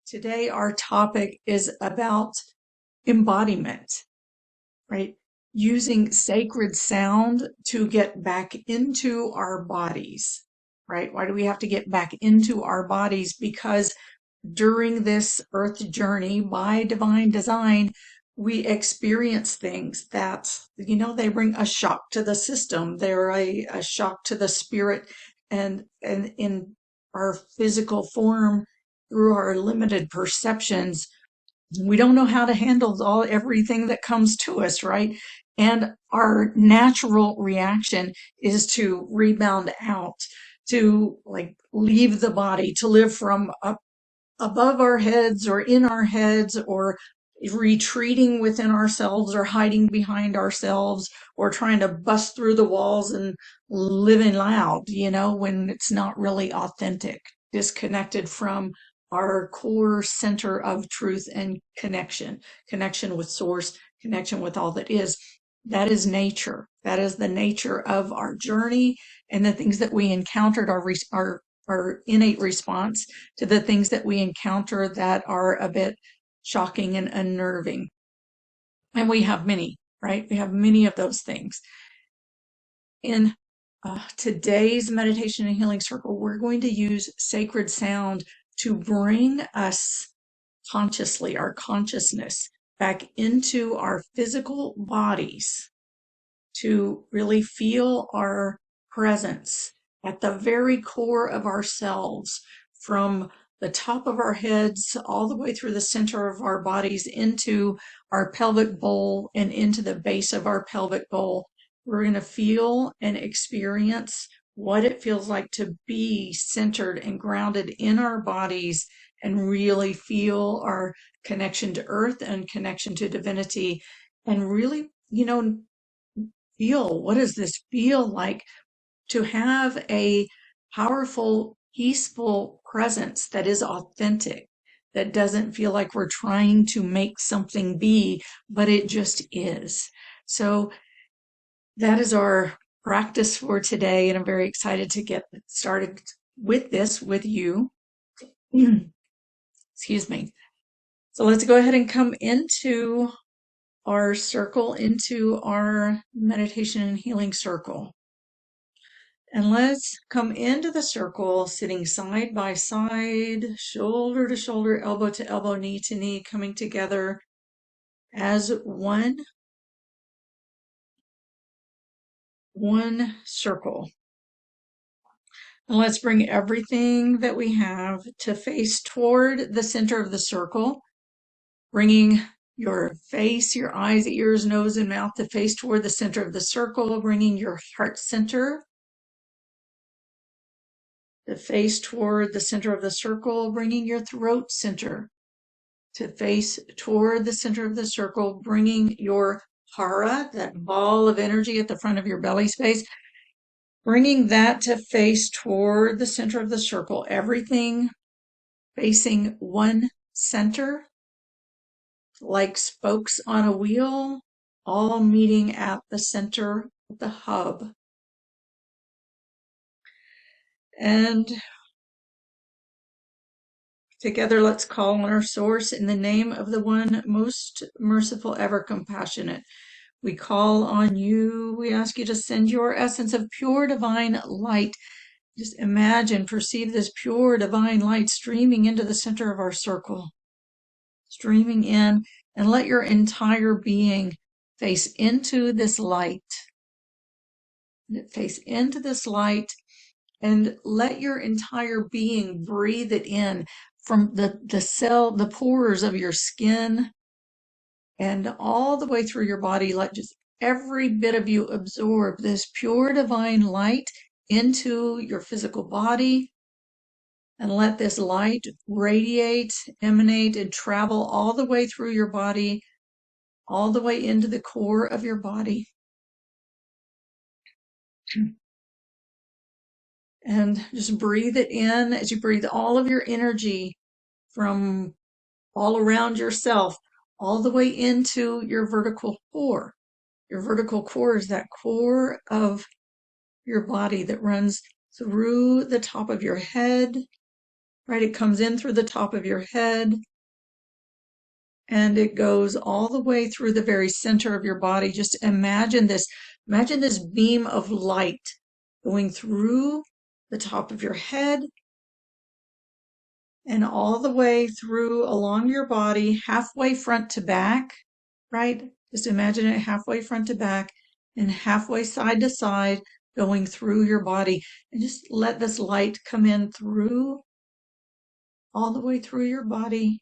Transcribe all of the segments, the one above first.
Today, our topic is about embodiment, right? Using sacred sound to get back into our bodies, right? Why do we have to get back into our bodies? Because during this earth journey by divine design, we experience things that, they bring a shock to the system. They're a shock to the spirit and in our physical form through our limited perceptions. We don't know how to handle everything that comes to us, right? And our natural reaction is to rebound out, to like leave the body, to live from up above our heads or in our heads or retreating within ourselves or hiding behind ourselves or trying to bust through the walls and living loud, when it's not really authentic, disconnected from our core center of truth and connection with source, connection with all that is. That is nature. That is the nature of our journey and the things that we encountered, our innate response to the things that we encounter that are a bit shocking and unnerving. And we have many, right? We have many of those things. In today's meditation and healing circle, we're going to use sacred sound to bring us consciously, our consciousness, back into our physical bodies to really feel our presence at the very core of ourselves, from the top of our heads all the way through the center of our bodies into our pelvic bowl and into the base of our pelvic bowl. We're going to feel and experience what it feels like to be centered and grounded in our bodies and really feel our connection to earth and connection to divinity and really, feel, what does this feel like to have a powerful, peaceful presence that is authentic, that doesn't feel like we're trying to make something be, but it just is. So that is our practice for today, and I'm very excited to get started with this with you. Excuse me. So let's go ahead and come into our circle, into our meditation and healing circle. And let's come into the circle, sitting side by side, shoulder to shoulder, elbow to elbow, knee to knee, coming together as one circle. And let's bring everything that we have to face toward the center of the circle, bringing your face, your eyes, ears, nose, and mouth to face toward the center of the circle, bringing your heart center to face toward the center of the circle, bringing your throat center to face toward the center of the circle, bringing your hara, that ball of energy at the front of your belly space, bringing that to face toward the center of the circle, everything facing one center, like spokes on a wheel, all meeting at the center of the hub. And together, let's call on our source in the name of the one most merciful, ever compassionate. We call on you. We ask you to send your essence of pure divine light. Just imagine, perceive this pure divine light streaming into the center of our circle, streaming in, and let your entire being face into this light. Face into this light and let your entire being breathe it in from the pores of your skin and all the way through your body. Let just every bit of you absorb this pure divine light into your physical body, and let this light radiate, emanate, and travel all the way through your body, all the way into the core of your body. And just breathe it in as you breathe all of your energy from all around yourself, all the way into your vertical core. Your vertical core is that core of your body that runs through the top of your head, right? It comes in through the top of your head and it goes all the way through the very center of your body. Just imagine this beam of light going through the top of your head and all the way through along your body, halfway front to back, right? Just imagine it halfway front to back and halfway side to side going through your body. And just let this light come in through, all the way through your body.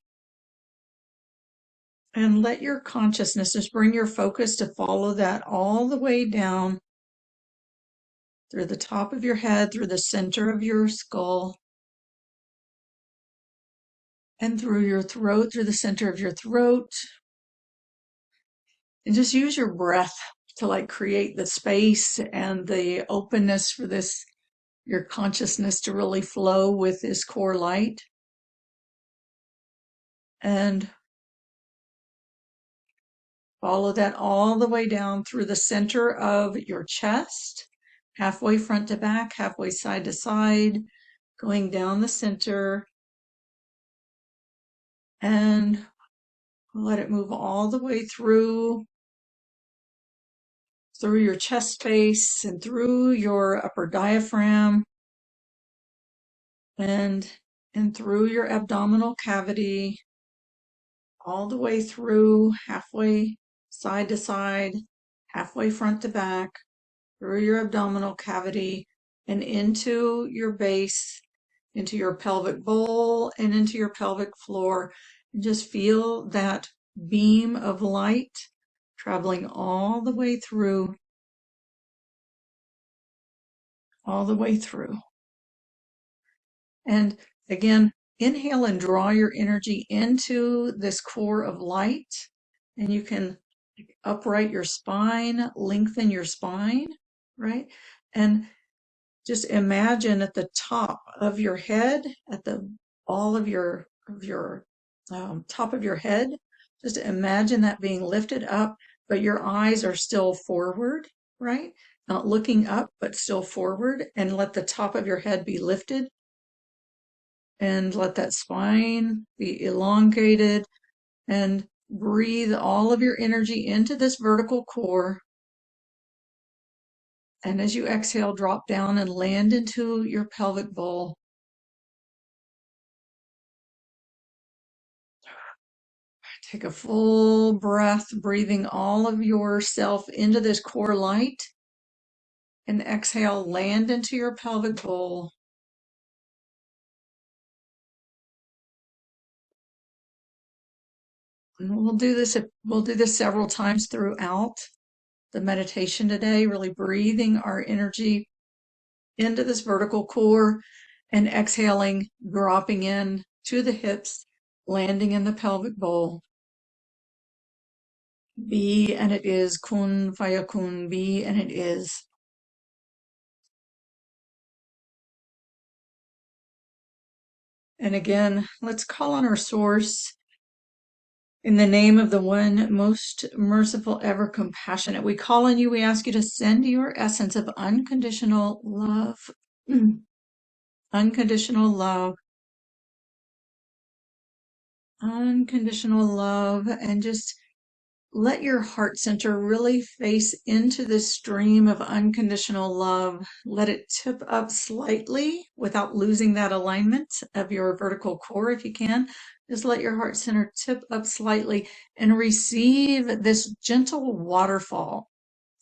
And let your consciousness just bring your focus to follow that all the way down through the top of your head, through the center of your skull, and through your throat, through the center of your throat. And just use your breath to like create the space and the openness for this, your consciousness to really flow with this core light. And follow that all the way down through the center of your chest, halfway front to back, halfway side to side, going down the center, and let it move all the way through your chest space and through your upper diaphragm and through your abdominal cavity, all the way through, halfway side to side, halfway front to back, through your abdominal cavity and into your base, into your pelvic bowl and into your pelvic floor. And just feel that beam of light traveling all the way through, all the way through. And again, inhale and draw your energy into this core of light. And you can upright your spine, lengthen your spine, right? And just imagine at the top of your head, at the ball of your top of your head, just imagine that being lifted up, but your eyes are still forward, right? Not looking up, but still forward, and let the top of your head be lifted and let that spine be elongated and breathe all of your energy into this vertical core. And as you exhale, drop down and land into your pelvic bowl. Take a full breath, breathing all of yourself into this core light. And exhale, land into your pelvic bowl. And we'll do this several times throughout the meditation today, really breathing our energy into this vertical core and exhaling, dropping in to the hips, landing in the pelvic bowl. Be and it is, kun fayakun, be and it is. And again, let's call on our source in the name of the one most merciful, ever compassionate. We call on you, we ask you to send your essence of unconditional love, unconditional love, unconditional love, and just let your heart center really face into this stream of unconditional love. Let it tip up slightly without losing that alignment of your vertical core if you can. Just let your heart center tip up slightly and receive this gentle waterfall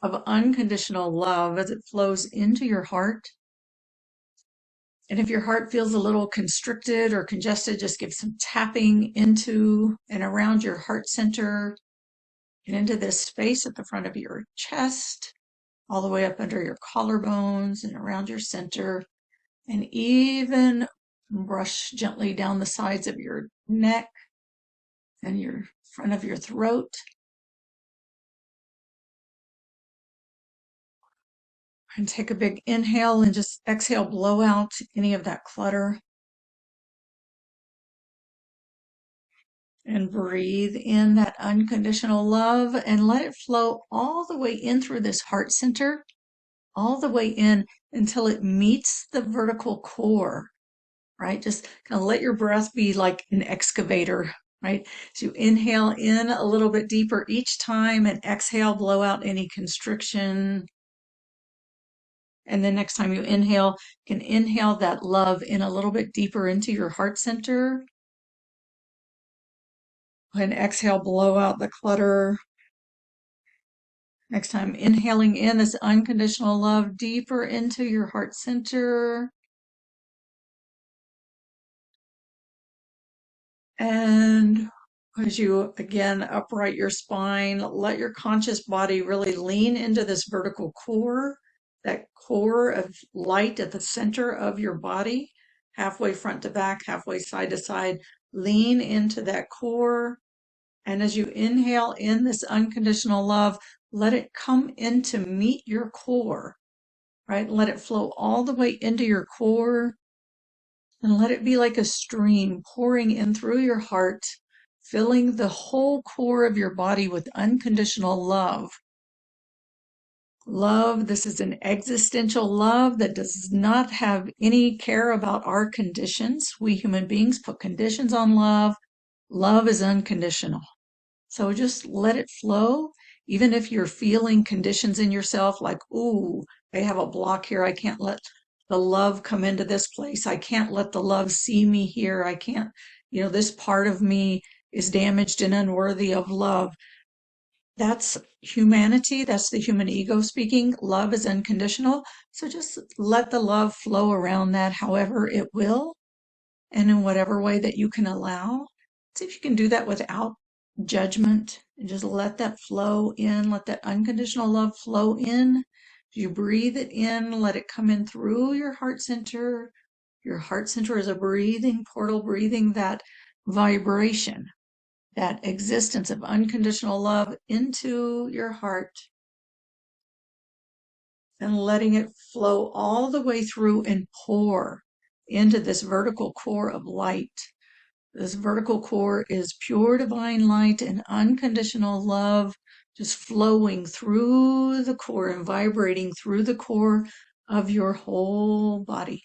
of unconditional love as it flows into your heart. And if your heart feels a little constricted or congested, just give some tapping into and around your heart center and into this space at the front of your chest, all the way up under your collarbones and around your center, and even brush gently down the sides of your neck and your front of your throat. And take a big inhale and just exhale, blow out any of that clutter. And breathe in that unconditional love and let it flow all the way in through this heart center, all the way in until it meets the vertical core right? Just kind of let your breath be like an excavator, right? So you inhale in a little bit deeper each time and exhale, blow out any constriction. And then next time you inhale, you can inhale that love in a little bit deeper into your heart center. And exhale, blow out the clutter. Next time, inhaling in this unconditional love deeper into your heart center. And as you again upright your spine, let your conscious body really lean into this vertical core, that core of light at the center of your body, halfway front to back, halfway side to side. Lean into that core. And as you inhale in this unconditional love, let it come in to meet your core, right? Let it flow all the way into your core. And let it be like a stream pouring in through your heart, filling the whole core of your body with unconditional love. Love, this is an existential love that does not have any care about our conditions. We human beings put conditions on love. Love is unconditional. So just let it flow. Even if you're feeling conditions in yourself like, ooh, I have a block here. I can't let the love come into this place. I can't let the love see me here. I can't, this part of me is damaged and unworthy of love. That's humanity. That's the human ego speaking. Love is unconditional. So just let the love flow around that however it will and in whatever way that you can allow. See if you can do that without judgment and just let that flow in, let that unconditional love flow in. You breathe it in, let it come in through your heart center. Your heart center is a breathing portal, breathing that vibration, that existence of unconditional love into your heart and letting it flow all the way through and pour into this vertical core of light. This vertical core is pure divine light and unconditional love just flowing through the core and vibrating through the core of your whole body.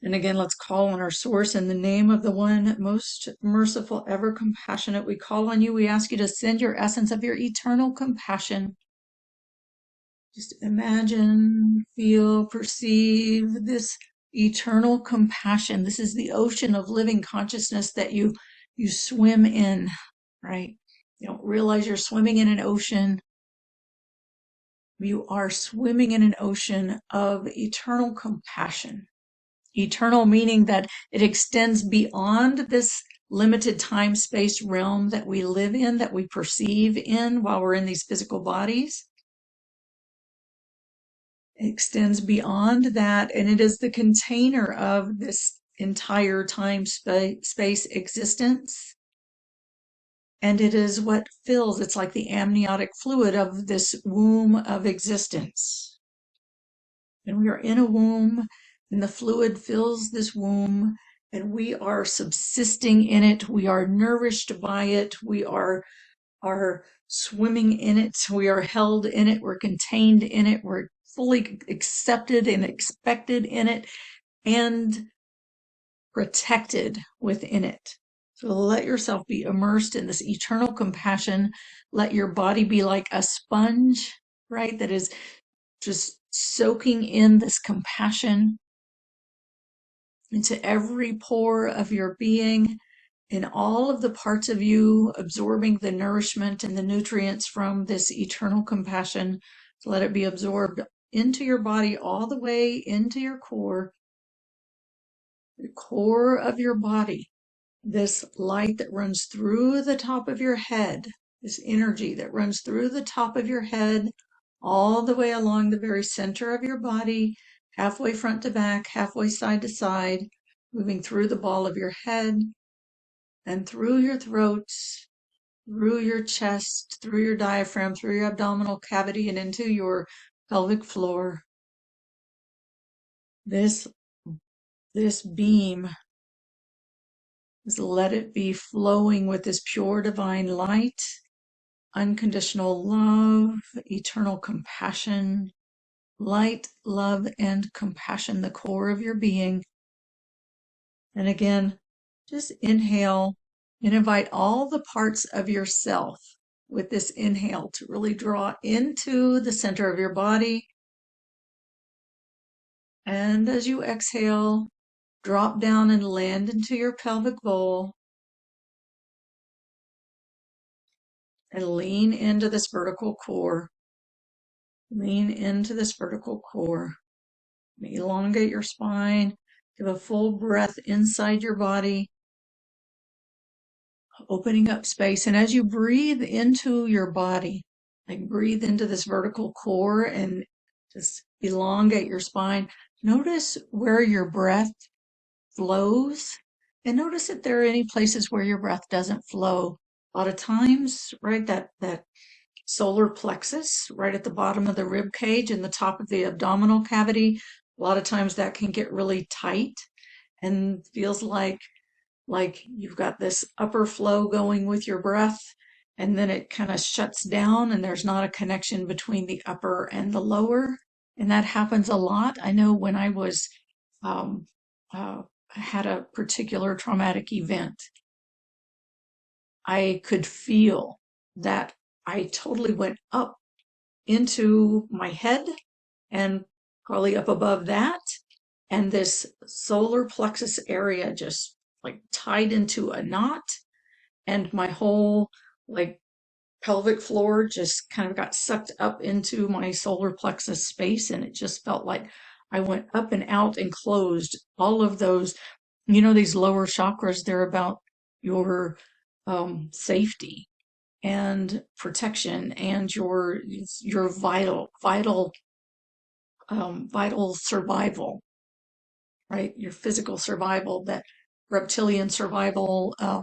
And again, let's call on our source in the name of the one most merciful, ever compassionate. We call on you. We ask you to send your essence of your eternal compassion. Just imagine, feel, perceive this eternal compassion. This is the ocean of living consciousness that you swim in, right? You don't realize you're swimming in an ocean. You are swimming in an ocean of eternal compassion. Eternal meaning that it extends beyond this limited time space realm that we live in, that we perceive in while we're in these physical bodies. It extends beyond that, and it is the container of this entire time space existence. And it is what fills, it's like the amniotic fluid of this womb of existence. And we are in a womb, and the fluid fills this womb, and we are subsisting in it. We are nourished by it. We are swimming in it. We are held in it. We're contained in it. We're fully accepted and expected in it and protected within it. So let yourself be immersed in this eternal compassion. Let your body be like a sponge, right? That is just soaking in this compassion into every pore of your being, in all of the parts of you, absorbing the nourishment and the nutrients from this eternal compassion. So let it be absorbed into your body, all the way into your core, the core of your body. This light that runs through the top of your head, this energy that runs through the top of your head, all the way along the very center of your body, halfway front to back, halfway side to side, moving through the ball of your head and through your throat, through your chest, through your diaphragm, through your abdominal cavity, and into your pelvic floor. This beam, just let it be flowing with this pure divine light, unconditional love, eternal compassion, light, love, and compassion, the core of your being. And again, just inhale and invite all the parts of yourself with this inhale to really draw into the center of your body. And as you exhale, drop down and land into your pelvic bowl and lean into this vertical core. Lean into this vertical core. Elongate your spine. Give a full breath inside your body, opening up space. And as you breathe into your body, like breathe into this vertical core and just elongate your spine, notice where your breath flows, and notice if there are any places where your breath doesn't flow. A lot of times, right, that solar plexus right at the bottom of the rib cage and the top of the abdominal cavity, a lot of times that can get really tight and feels like you've got this upper flow going with your breath, and then it kind of shuts down and there's not a connection between the upper and the lower. And that happens a lot. I know when I was um, had a particular traumatic event, I could feel that I totally went up into my head and probably up above that. And this solar plexus area just like tied into a knot, and my whole like pelvic floor just kind of got sucked up into my solar plexus space. And it just felt like I went up and out and closed all of those, these lower chakras. They're about your safety and protection and your vital survival, right? Your physical survival, that reptilian survival uh,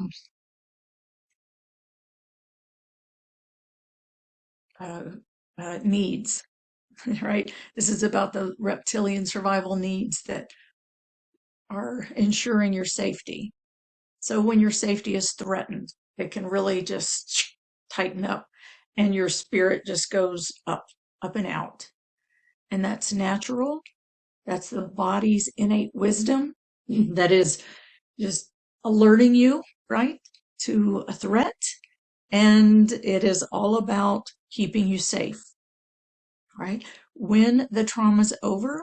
needs, right? This is about the reptilian survival needs that are ensuring your safety. So when your safety is threatened, it can really just tighten up and your spirit just goes up and out. And that's natural. That's the body's innate wisdom that is just alerting you, right, to a threat. And it is all about keeping you safe, right? When the trauma's over,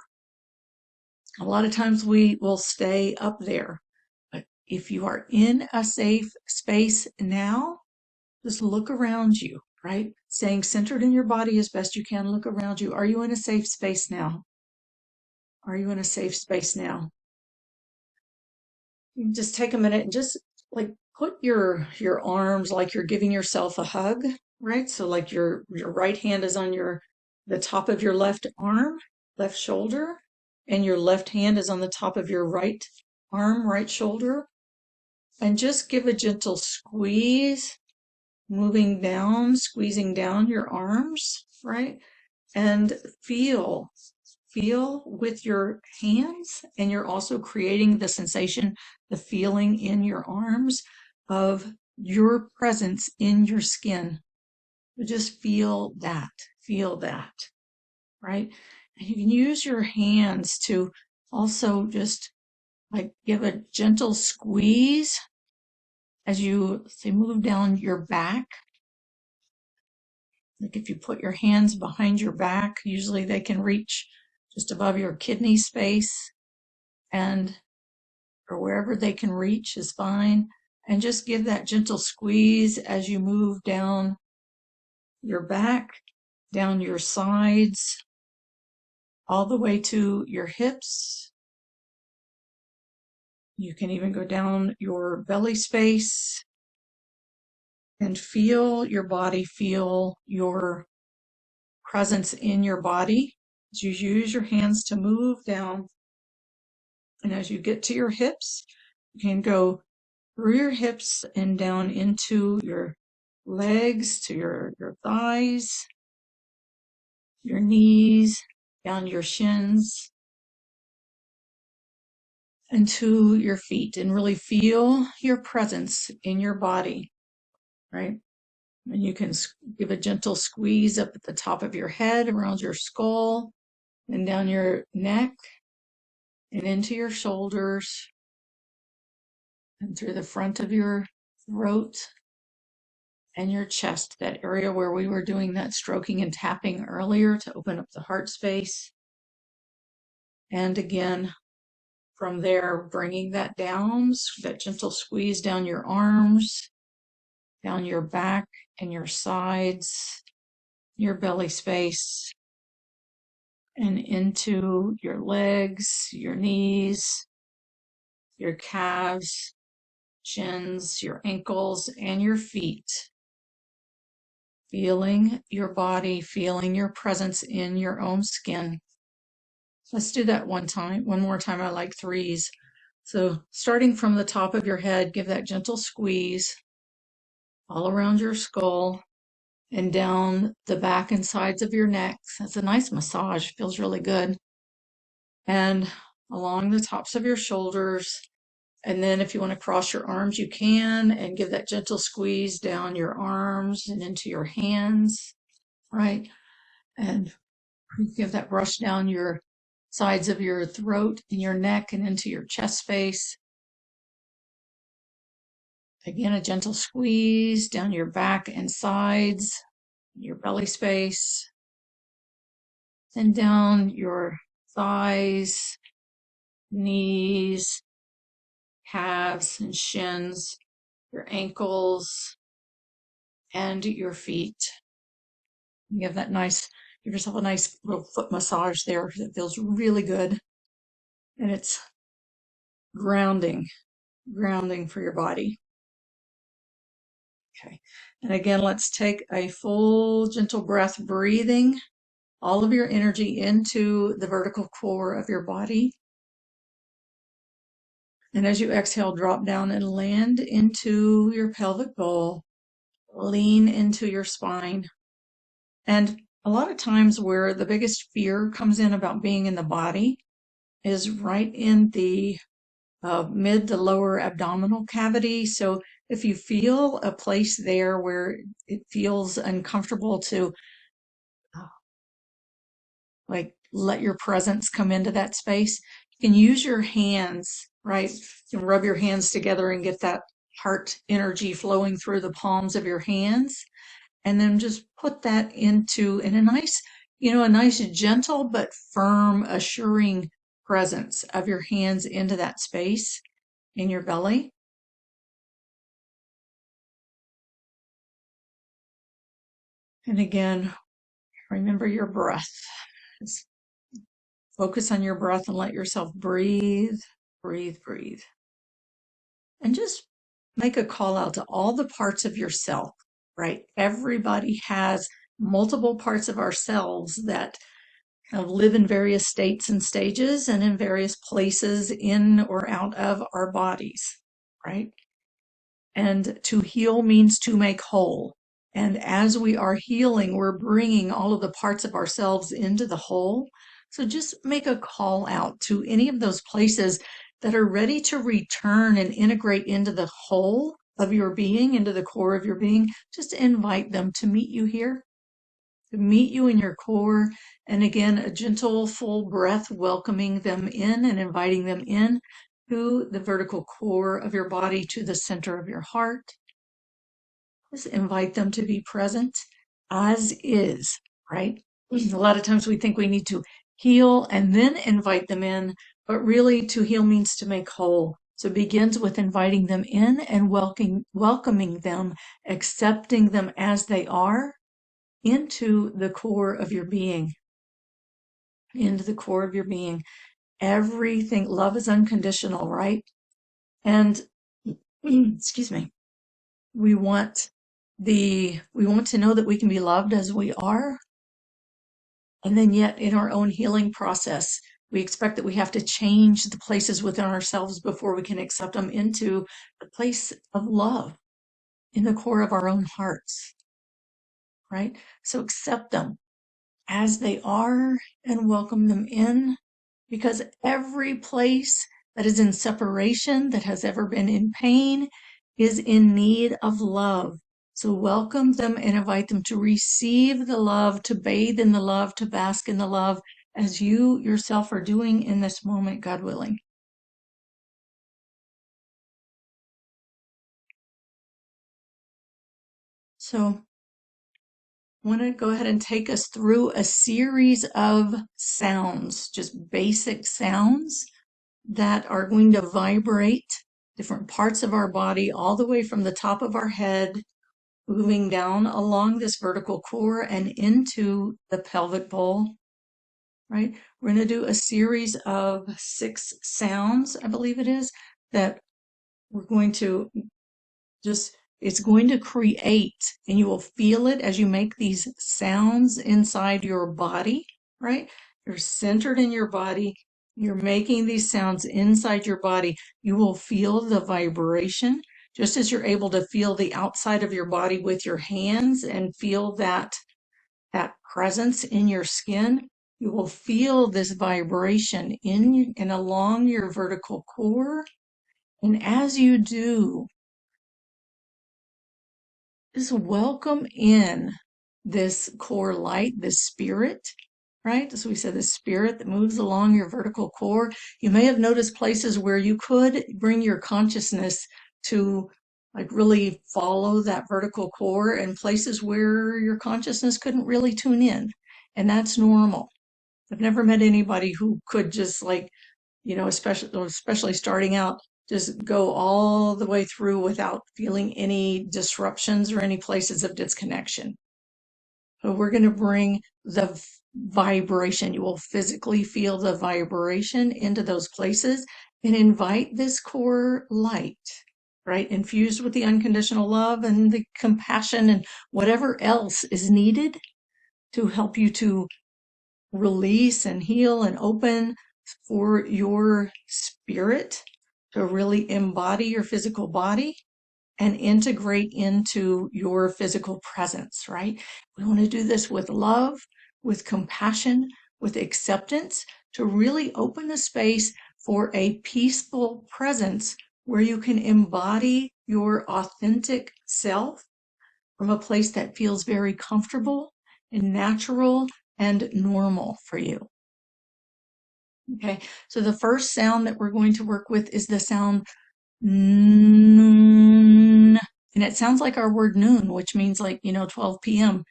a lot of times we will stay up there. But if you are in a safe space now, just look around you, right? Staying centered in your body as best you can. Look around you. Are you in a safe space now? Are you in a safe space now? You just take a minute and just like put your arms like you're giving yourself a hug, right? So like your right hand is on the top of your left arm, left shoulder, and your left hand is on the top of your right arm, right shoulder. And just give a gentle squeeze, moving down, squeezing down your arms, right? And feel with your hands, and you're also creating the sensation, the feeling in your arms of your presence in your skin. Just feel that, right? And you can use your hands to also just like give a gentle squeeze as you say move down your back. Like if you put your hands behind your back, usually they can reach just above your kidney space, and or wherever they can reach is fine. And just give that gentle squeeze as you move down your back, down your sides, all the way to your hips. You can even go down your belly space and feel your body, feel your presence in your body as you use your hands to move down. And as you get to your hips, you can go through your hips and down into your legs, to your thighs, your knees, down your shins, and to your feet, and really feel your presence in your body, right? And you can give a gentle squeeze up at the top of your head, around your skull, and down your neck and into your shoulders and through the front of your throat and your chest, that area where we were doing that stroking and tapping earlier to open up the heart space. And again, from there, bringing that down, that gentle squeeze down your arms, down your back and your sides, your belly space, and into your legs, your knees, your calves, shins, your ankles, and your feet. Feeling your body, feeling your presence in your own skin. Let's do that one more time. I like threes. So starting from the top of your head, give that gentle squeeze all around your skull and down the back and sides of your neck. That's a nice massage, feels really good. And along the tops of your shoulders. And then if you want to cross your arms, you can, and give that gentle squeeze down your arms and into your hands, right? And give that brush down your sides of your throat and your neck and into your chest space. Again, a gentle squeeze down your back and sides, your belly space, and down your thighs, knees, calves and shins, your ankles, and your feet. Give yourself a nice little foot massage there. It feels really good. And it's grounding for your body. Okay. And again, let's take a full gentle breath, breathing all of your energy into the vertical core of your body. And as you exhale, drop down and land into your pelvic bowl. Lean into your spine. And a lot of times where the biggest fear comes in about being in the body is right in the mid to lower abdominal cavity. So if you feel a place there where it feels uncomfortable to like let your presence come into that space, you can use your hands, right? You can rub your hands together and get that heart energy flowing through the palms of your hands. And then just put that in a nice gentle but firm, assuring presence of your hands into that space in your belly. And again, remember your breath. Just focus on your breath and let yourself breathe, breathe, breathe. And just make a call out to all the parts of yourself, right? Everybody has multiple parts of ourselves that kind of live in various states and stages and in various places in or out of our bodies, right? And to heal means to make whole. And as we are healing, we're bringing all of the parts of ourselves into the whole. So just make a call out to any of those places that are ready to return and integrate into the whole of your being, into the core of your being. Just invite them to meet you here, to meet you in your core. And again, a gentle, full breath, welcoming them in and inviting them in to the vertical core of your body, to the center of your heart. Just invite them to be present as is, right? A lot of times we think we need to heal and then invite them in, but really to heal means to make whole. So it begins with inviting them in and welcoming them, accepting them as they are into the core of your being, into the core of your being. Everything, love is unconditional, right? And excuse me, we want to know that we can be loved as we are. And then yet in our own healing process, we expect that we have to change the places within ourselves before we can accept them into the place of love in the core of our own hearts, right? So accept them as they are and welcome them in, because every place that is in separation, that has ever been in pain, is in need of love. So welcome them and invite them to receive the love, to bathe in the love, to bask in the love, as you yourself are doing in this moment, God willing. So I want to go ahead and take us through a series of sounds, just basic sounds that are going to vibrate different parts of our body, all the way from the top of our head, moving down along this vertical core and into the pelvic bowl, right? We're going to do a series of 6 sounds, I believe it is, that we're going to just, it's going to create, and you will feel it as you make these sounds inside your body, right? You're centered in your body. You're making these sounds inside your body. You will feel the vibration, just as you're able to feel the outside of your body with your hands and feel that presence in your skin. You will feel this vibration in and along your vertical core. And as you do, just welcome in this core light, this spirit, right? So we said the spirit that moves along your vertical core. You may have noticed places where you could bring your consciousness to like really follow that vertical core, and places where your consciousness couldn't really tune in. And that's normal. I've never met anybody who could just like, especially starting out, just go all the way through without feeling any disruptions or any places of disconnection. So we're going to bring the vibration. You will physically feel the vibration into those places and invite this core light, right? Infused with the unconditional love and the compassion and whatever else is needed to help you to release and heal and open for your spirit to really embody your physical body and integrate into your physical presence, right? We want to do this with love, with compassion, with acceptance, to really open the space for a peaceful presence where you can embody your authentic self from a place that feels very comfortable and natural and normal for you. Okay, so the first sound that we're going to work with is the sound noon. And it sounds like our word noon, which means 12 p.m.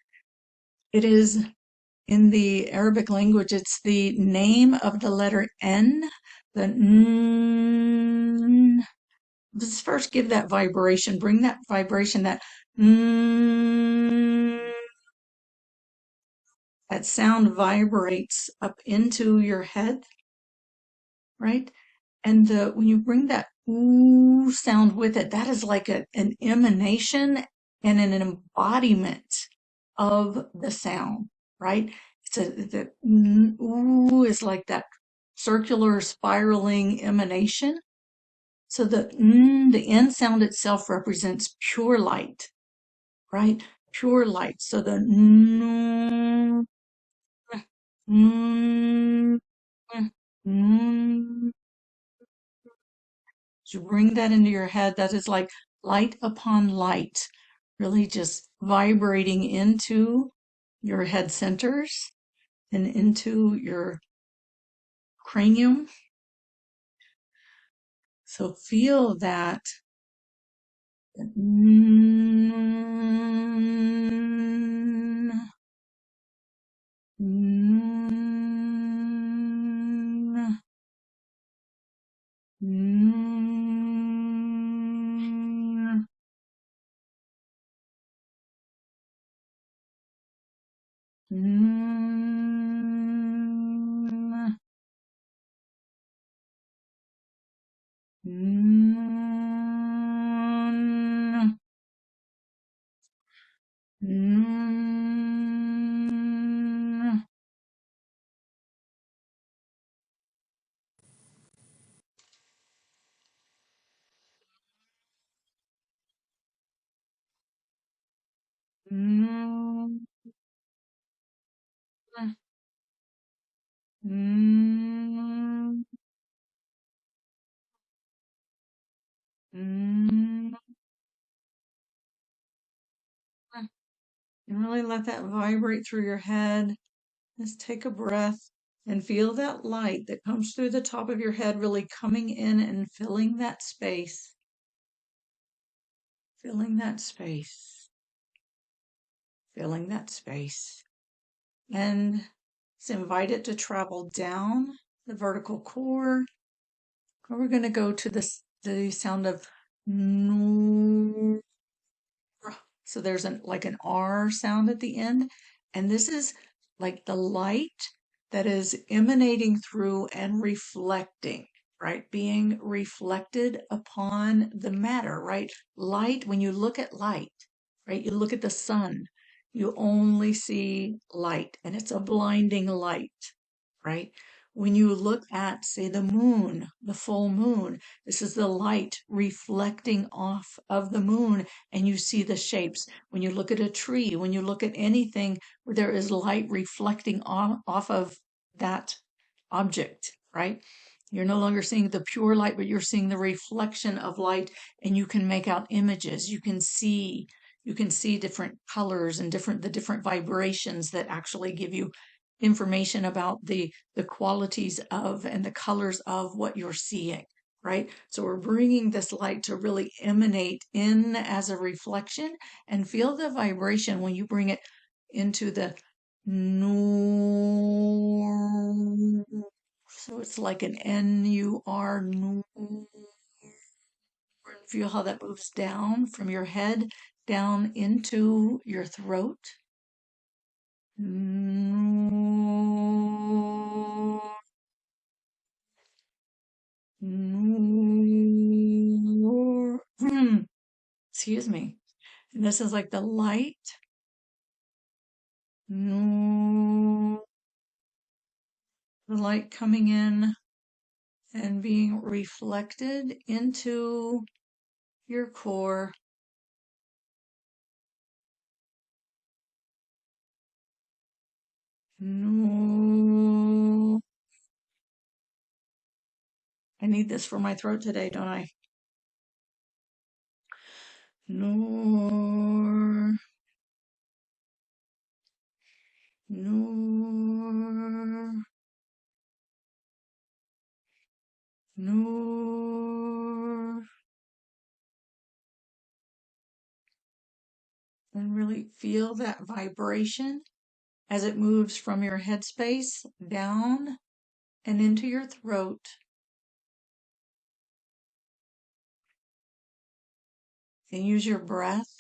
It is in the Arabic language, it's the name of the letter N, the n. Let's first give that vibration, bring that vibration, that n. That sound vibrates up into your head, right? And when you bring that ooh sound with it, that is like an emanation and an embodiment of the sound, right? The ooh is like that circular spiraling emanation. So the N sound itself represents pure light, right? Pure light. So the mm, mm, mm, you bring that into your head, that is like light upon light, really just vibrating into your head centers and into your cranium. So feel that. Mm, mm, mm, mm, mm, mm, mm, mm, mm. And really let that vibrate through your head. Just take a breath. And feel that light that comes through the top of your head really coming in and filling that space. Filling that space. Filling that space. And let's invite it to travel down the vertical core. And we're going to go to the sound of no. So there's like an R sound at the end. And this is like the light that is emanating through and reflecting, right? Being reflected upon the matter, right? Light, when you look at light, right? You look at the sun, you only see light, and it's a blinding light, right? When you look at, say, the moon, the full moon, this is the light reflecting off of the moon, and you see the shapes. When you look at a tree, when you look at anything where there is light reflecting off of that object, right? You're no longer seeing the pure light, but you're seeing the reflection of light, and you can make out images. You can see different colors and the different vibrations that actually give you information about the qualities of and the colors of what you're seeing, right? So we're bringing this light to really emanate in as a reflection, and feel the vibration when you bring it into the nur. So it's like an N-U-R, nur. Feel how that moves down from your head down into your throat. Nur. Nur. Excuse me. And this is like the light. Nur. The light coming in and being reflected into your core. Nur. I need this for my throat today, don't I? Nur. Nur. Nur. And really feel that vibration as it moves from your headspace down and into your throat. And use your breath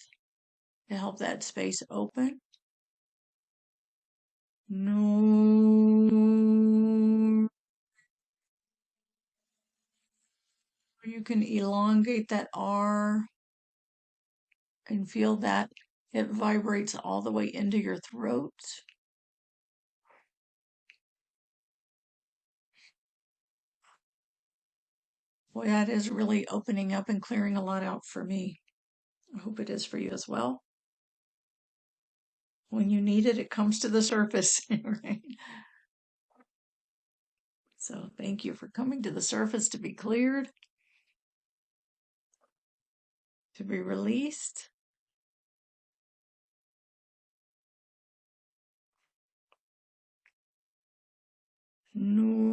to help that space open. No. You can elongate that R and feel that it vibrates all the way into your throat. Boy, that is really opening up and clearing a lot out for me. I hope it is for you as well. When you need it, it comes to the surface, right? So thank you for coming to the surface to be cleared, to be released. No.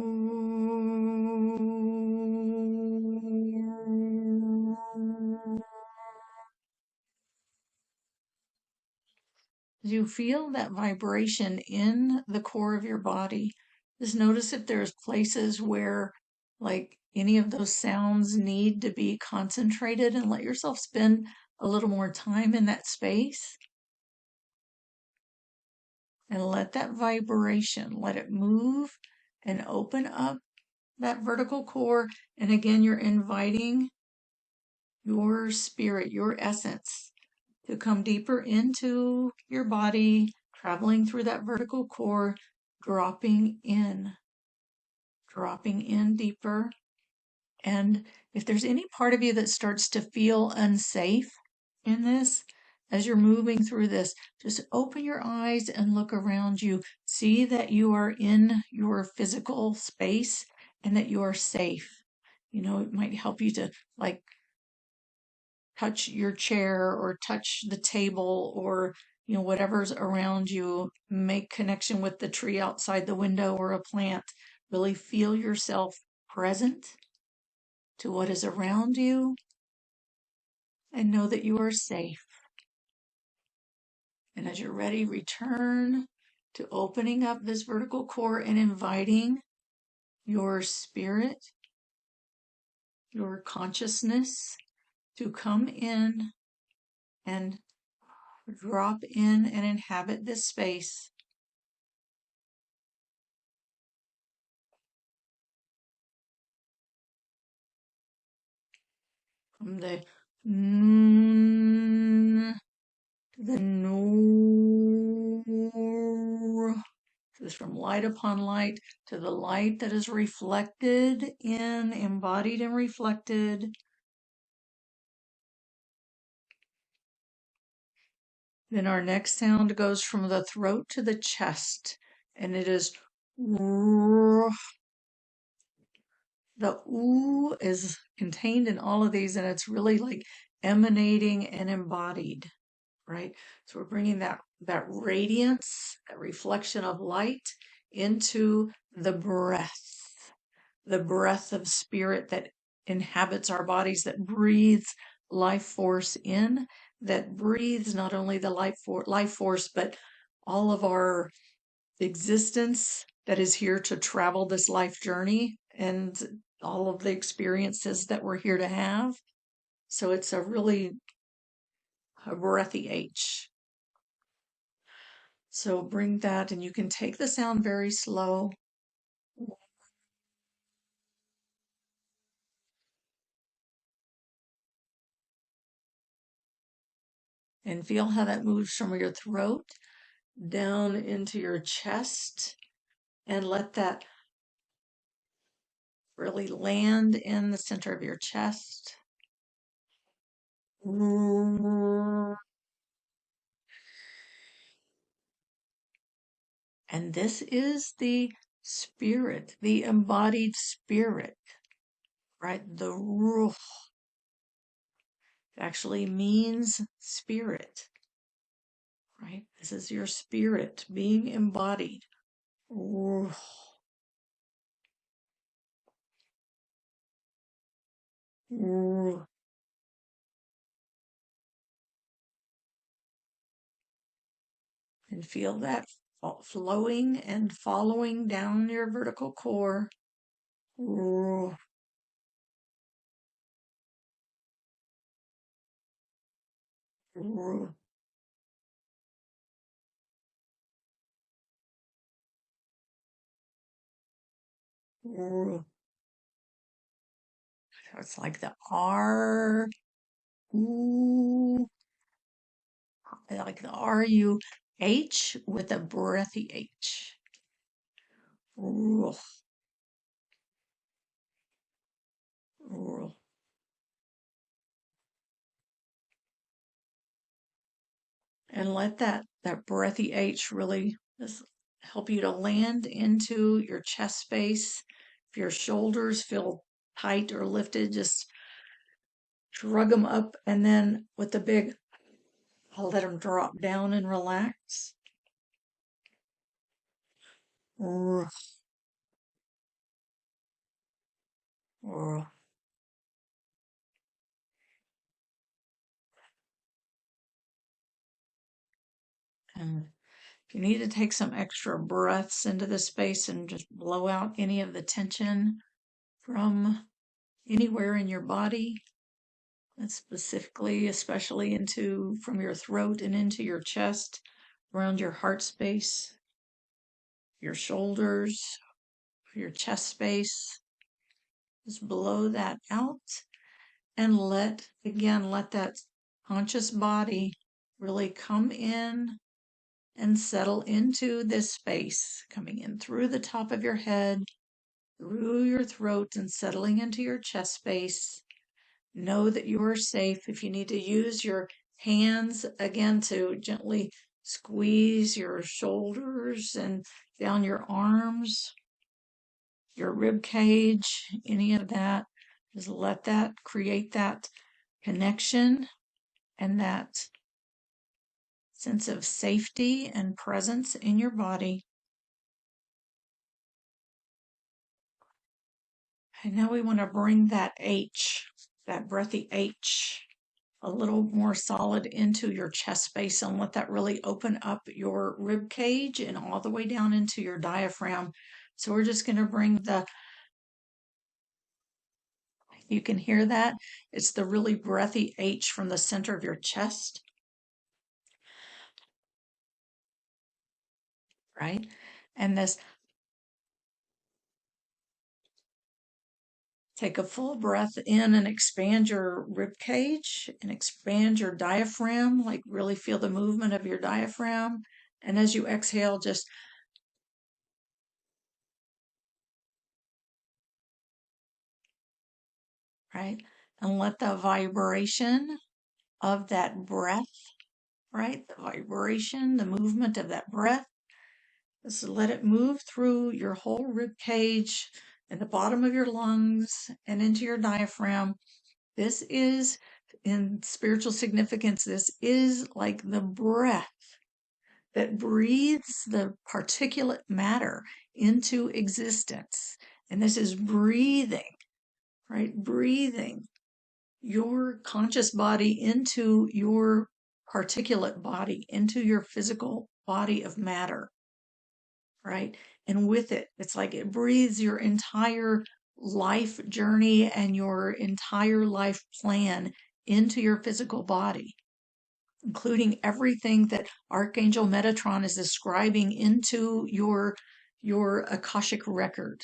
You feel that vibration in the core of your body. Just notice if there's places where, like, any of those sounds need to be concentrated, and let yourself spend a little more time in that space. And let that vibration, let it move and open up that vertical core. And again, you're inviting your spirit, your essence, to come deeper into your body, traveling through that vertical core, dropping in deeper. And if there's any part of you that starts to feel unsafe in this, as you're moving through this, just open your eyes and look around you. See that you are in your physical space and that you are safe. You know, it might help you to, like, touch your chair or touch the table or whatever's around you. Make connection with the tree outside the window or a plant. Really feel yourself present to what is around you and know that you are safe. And as you're ready, return to opening up this vertical core and inviting your spirit, your consciousness to come in and drop in and inhabit this space. From the mm, to the no. This from light upon light to the light that is reflected in, embodied and reflected. Then our next sound goes from the throat to the chest, and it is the ooh is contained in all of these, and it's really like emanating and embodied, right? So we're bringing that radiance, that reflection of light into the breath of spirit that inhabits our bodies, that breathes life force in, that breathes not only the life force, but all of our existence that is here to travel this life journey and all of the experiences that we're here to have. So it's a breathy H. So bring that, and you can take the sound very slow. And feel how that moves from your throat down into your chest, and let that really land in the center of your chest. And this is the spirit, the embodied spirit, right? The ruh actually means spirit, right? This is your spirit being embodied. Ruh. Ruh. And feel that flowing and following down your vertical core. Ruh. Ruh. Ruh. So it's like the R, ooh, like the R-U-H with a breathy H. Ruh. Ruh. And let that breathy H really just help you to land into your chest space. If your shoulders feel tight or lifted, just shrug them up, and then with the big, I'll let them drop down and relax. Ruh. Ruh. And if you need to take some extra breaths into the space and just blow out any of the tension from anywhere in your body, and specifically, especially from your throat and into your chest, around your heart space, your shoulders, your chest space, just blow that out and let that conscious body really come in and settle into this space, coming in through the top of your head, through your throat, and settling into your chest space. Know that you are safe. If you need to use your hands again to gently squeeze your shoulders and down your arms, your rib cage, any of that, just let that create that connection and that sense of safety and presence in your body. And now we want to bring that H, that breathy H, a little more solid into your chest space and let that really open up your rib cage and all the way down into your diaphragm. So we're just going to bring you can hear that? It's the really breathy H from the center of your chest, right? And this, take a full breath in and expand your rib cage and expand your diaphragm, like really feel the movement of your diaphragm. And as you exhale, just right, and let the vibration of that breath, right, the vibration, the movement of that breath, just let it move through your whole rib cage and the bottom of your lungs and into your diaphragm. This is, in spiritual significance, this is like the breath that breathes the particulate matter into existence. And this is breathing, right? Breathing your conscious body into your particulate body, into your physical body of matter, right? And with it, it's like it breathes your entire life journey and your entire life plan into your physical body, including everything that Archangel Metatron is describing into your Akashic record,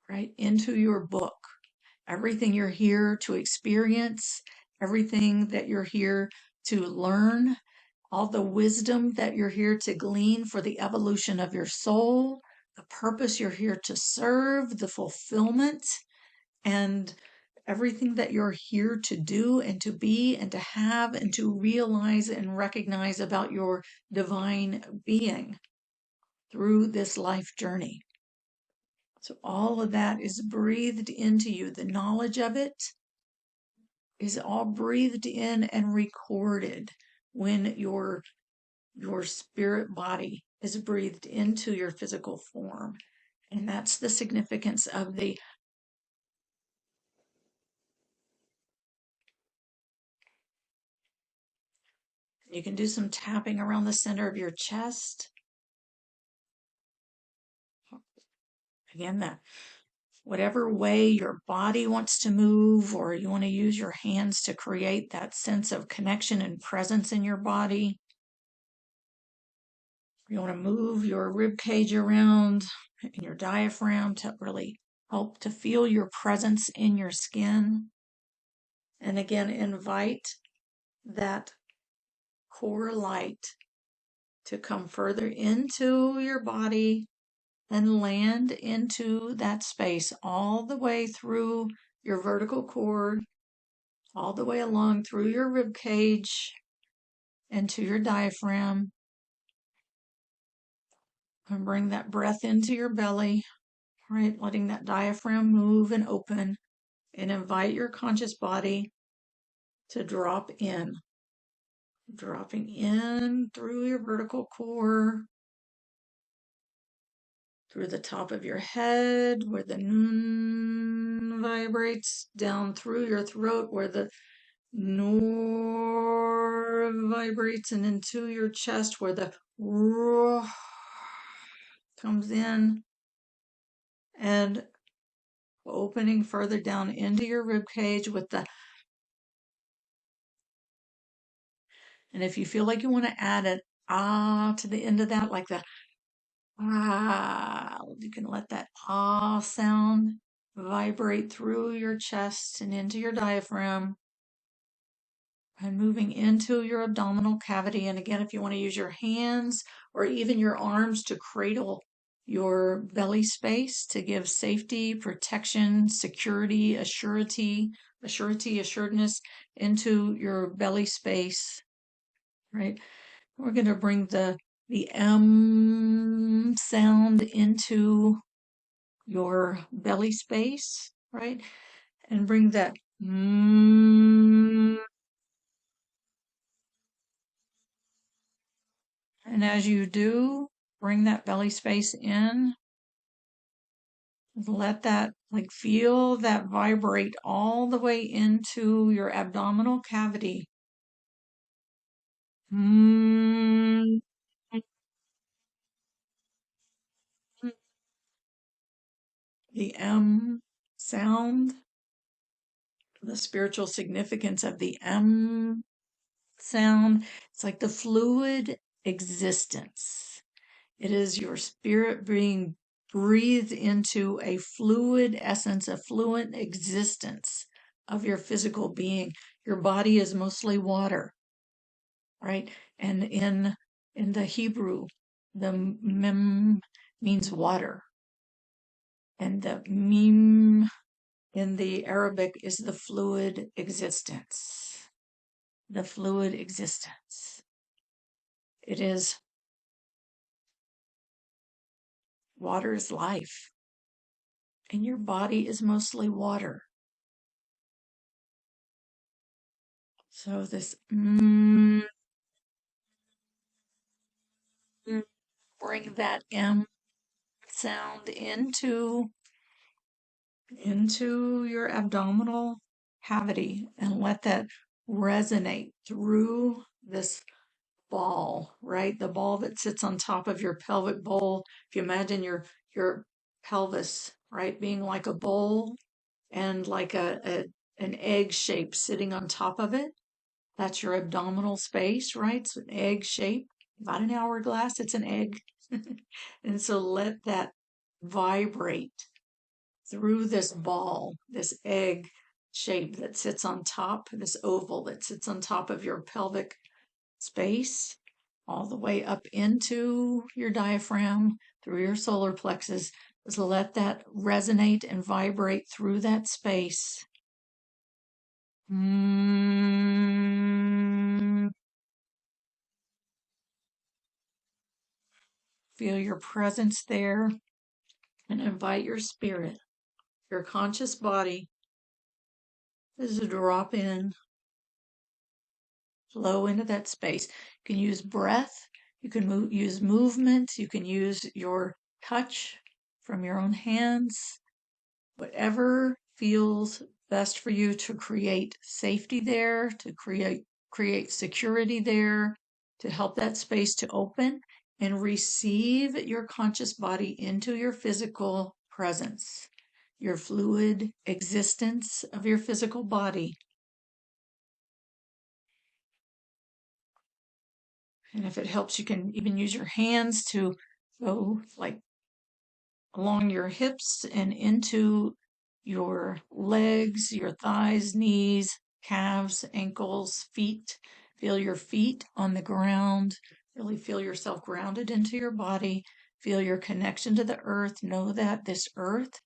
right? Into your book. Everything you're here to experience, everything that you're here to learn, all the wisdom that you're here to glean for the evolution of your soul, the purpose you're here to serve, the fulfillment, and everything that you're here to do and to be and to have and to realize and recognize about your divine being through this life journey. So all of that is breathed into you. The knowledge of it is all breathed in and recorded when your spirit body is breathed into your physical form. And that's the significance of the you can do some tapping around the center of your chest. Again, that whatever way your body wants to move, or you want to use your hands to create that sense of connection and presence in your body. You want to move your rib cage around and your diaphragm to really help to feel your presence in your skin. And again, invite that core light to come further into your body and land into that space all the way through your vertical cord, all the way along through your rib cage and to your diaphragm. And bring that breath into your belly, right? Letting that diaphragm move and open, and invite your conscious body to drop in, dropping in through your vertical core, through the top of your head where the nun vibrates, down through your throat where the nor vibrates, and into your chest where the roar comes in, and opening further down into your rib cage with the, and if you feel like you want to add an ah to the end of that, like the ah, you can let that ah sound vibrate through your chest and into your diaphragm and moving into your abdominal cavity. And again, if you want to use your hands or even your arms to cradle your belly space to give safety, protection, security, assuredness into your belly space, right? We're going to bring the M sound into your belly space, right? And bring that And as you do, bring that belly space in. Let that, like, feel that vibrate all the way into your abdominal cavity. Mm. The M sound, the spiritual significance of the M sound. It's like the fluid existence. It is your spirit being breathed into a fluid essence, a fluent existence of your physical being. Your body is mostly water, right? And in the Hebrew, the mem means water, and the mim in the Arabic is the fluid existence. The fluid existence. It is water is life, and your body is mostly water. So this bring that M sound into your abdominal cavity and let that resonate through this ball, right? The ball that sits on top of your pelvic bowl. If you imagine your pelvis, right, being like a bowl and like an egg shape sitting on top of it. That's your abdominal space, right? It's an egg shape, about an hourglass, it's an egg. And so let that vibrate through this ball, this egg shape that sits on top, this oval that sits on top of your pelvic space, all the way up into your diaphragm, through your solar plexus. Just let that resonate and vibrate through that space. Mm. Feel your presence there and invite your spirit, your conscious body, to drop in, flow into that space. You can use breath, you can use movement, you can use your touch from your own hands, whatever feels best for you to create safety there, to create security there, to help that space to open and receive your conscious body into your physical presence, your fluid existence of your physical body. And if it helps, you can even use your hands to go like along your hips and into your legs, your thighs, knees, calves, ankles, feet. Feel your feet on the ground. Really feel yourself grounded into your body. Feel your connection to the earth. Know that this earth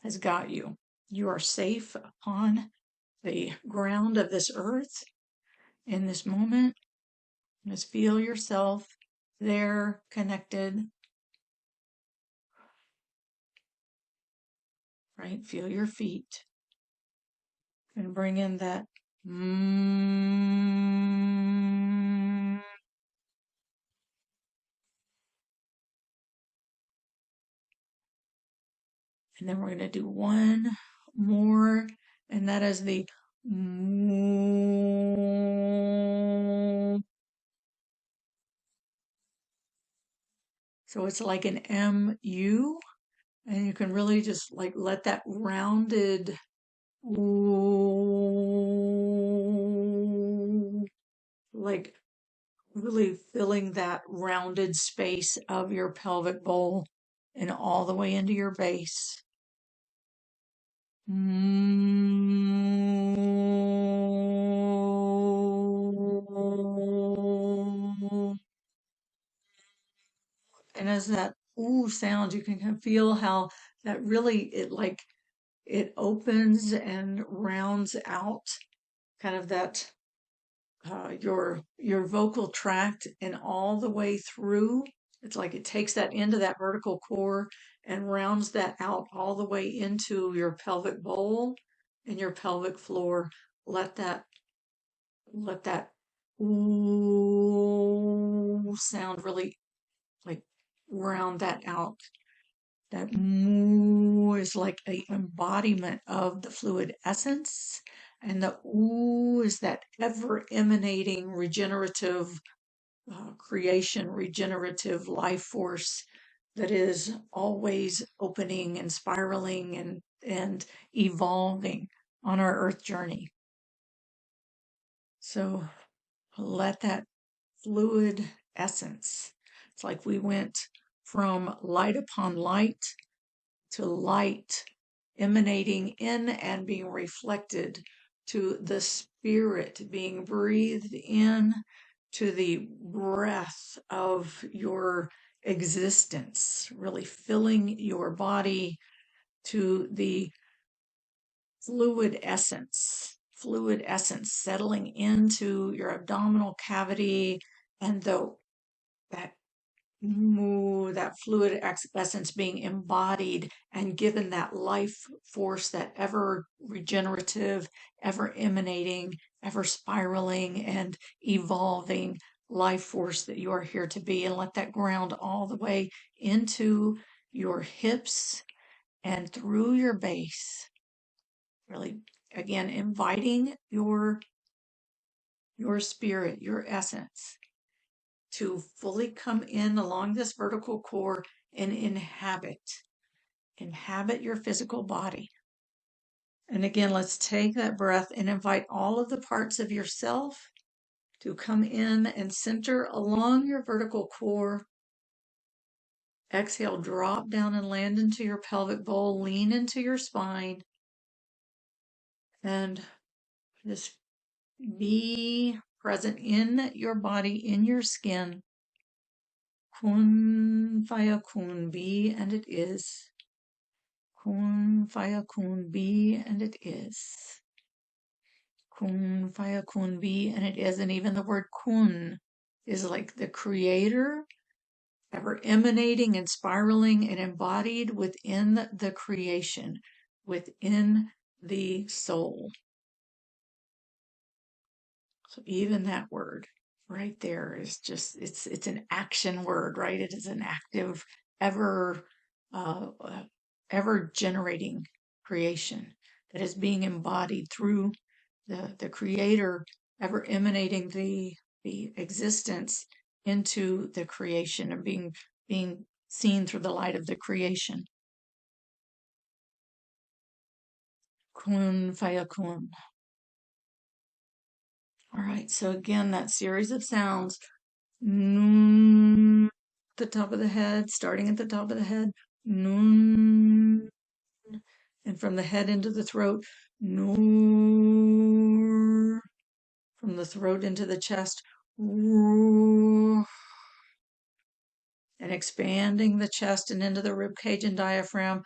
has got you. You are safe upon the ground of this earth in this moment. Just feel yourself there, connected, right? Feel your feet and bring in that mm. And then we're going to do one more, and that is the mm. So it's like an MU, and you can really just like let that rounded like really filling that rounded space of your pelvic bowl and all the way into your base. And as that ooh sounds, you can kind of feel how that really it opens and rounds out kind of that your vocal tract and all the way through. It's like it takes that into that vertical core and rounds that out all the way into your pelvic bowl and your pelvic floor. Let that let that ooh sound, really like round that out. That moo is like an embodiment of the fluid essence, and the ooh is that ever emanating regenerative creation, regenerative life force that is always opening and spiraling and evolving on our earth journey. So let that fluid essence, it's like we went from light upon light to light emanating in and being reflected to the spirit being breathed in to the breath of your existence, really filling your body to the fluid essence settling into your abdominal cavity, and that that fluid essence being embodied and given that life force, that ever regenerative, ever emanating, ever spiraling and evolving life force that you are here to be, and let that ground all the way into your hips and through your base. Really, again, inviting your spirit, your essence, to fully come in along this vertical core and inhabit your physical body. And again, let's take that breath and invite all of the parts of yourself to come in and center along your vertical core. Exhale, drop down and land into your pelvic bowl, lean into your spine, and just be present in your body, in your skin. Kun fayakun, be and it is. Kun fayakun, be and it is. Kun fayakun, be and it is. And even the word kun is like the creator, ever emanating and spiraling and embodied within the creation, within the soul. So even that word right there is just, it's an action word, right? It is an active, ever ever generating creation that is being embodied through the creator, ever emanating the existence into the creation and being seen through the light of the creation. Kun fayakun. All right, so again, that series of sounds, at the top of the head, starting at the top of the head, and from the head into the throat, from the throat into the chest, and expanding the chest and into the rib cage and diaphragm,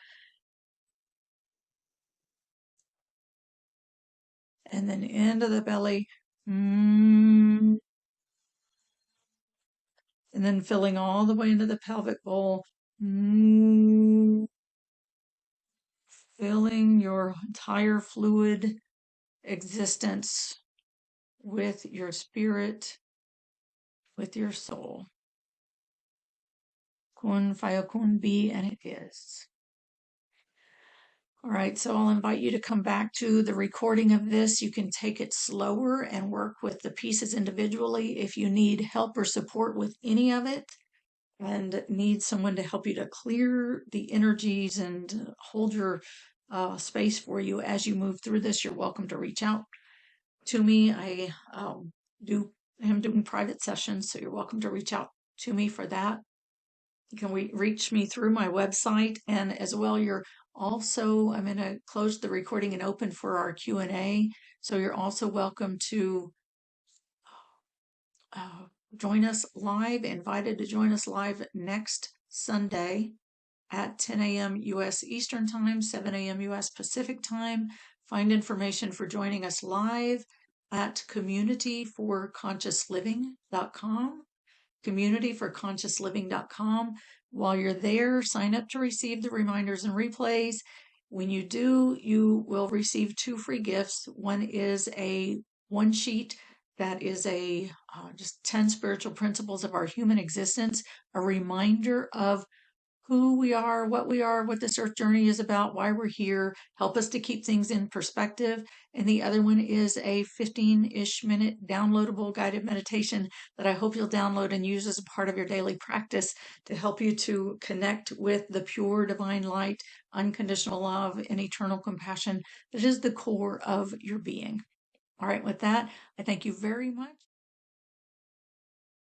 and then into the belly, and then filling all the way into the pelvic bowl, filling your entire fluid existence with your spirit, with your soul. Kun fayakun, be and it is. All right, so I'll invite you to come back to the recording of this. You can take it slower and work with the pieces individually. If you need help or support with any of it and need someone to help you to clear the energies and hold your space for you as you move through this, you're welcome to reach out to me. I am doing private sessions, so you're welcome to reach out to me for that. You can reach me through my website, and as well, I'm going to close the recording and open for our Q&A. So you're also welcome to join us live, invited to join us live next Sunday at 10 a.m. U.S. Eastern Time, 7 a.m. U.S. Pacific Time. Find information for joining us live at communityforconsciousliving.com. communityforconsciousliving.com. While you're there, sign up to receive the reminders and replays. When you do, you will receive 2 free gifts. One is a one-sheet that is a just 10 spiritual principles of our human existence, a reminder of who we are, what this earth journey is about, why we're here, help us to keep things in perspective. And the other one is a 15-ish minute downloadable guided meditation that I hope you'll download and use as a part of your daily practice to help you to connect with the pure divine light, unconditional love, and eternal compassion that is the core of your being. All right, with that, I thank you very much.